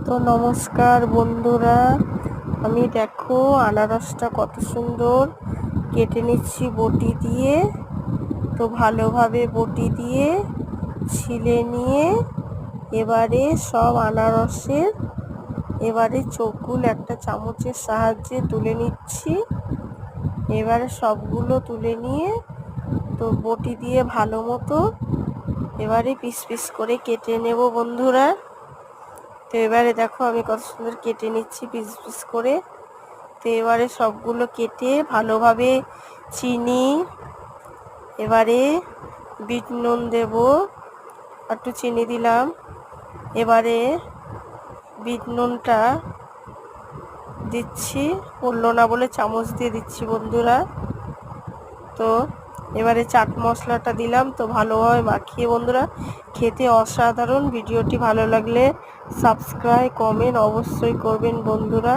তো নমস্কার বন্ধুরা, আমি দেখো আনারসটা কত সুন্দর কেটে নিচ্ছি বটি দিয়ে। তো ভালোভাবে বটি দিয়ে ছিলে নিয়ে এবারে সব আনারসের চোখগুলো একটা চামচের সাহায্যে তুলে নিচ্ছি। এবারে সবগুলো তুলে নিয়ে তো বটি দিয়ে ভালো মতো এবারে পিস পিস করে কেটে নেব বন্ধুরা। তো এবারে দেখো আমি কত সুন্দর কেটে নিচ্ছি পিস পিস করে। তো এবারে সবগুলো কেটে ভালোভাবে চিনি, এবারে বিট নুন দেব, একটু চিনি দিলাম। এবারে বিট নুনটা দিচ্ছি, পড়লো না বলে চামচ দিয়ে দিচ্ছি বন্ধুরা। তো এবারে চাট মশলাটা দিলাম। তো ভালোভাবে মাখিয়ে বন্ধুরা খেতে অসাধারণ। ভিডিওটি ভালো লাগলে সাবস্ক্রাইব কমেন্ট অবশ্যই করবেন বন্ধুরা।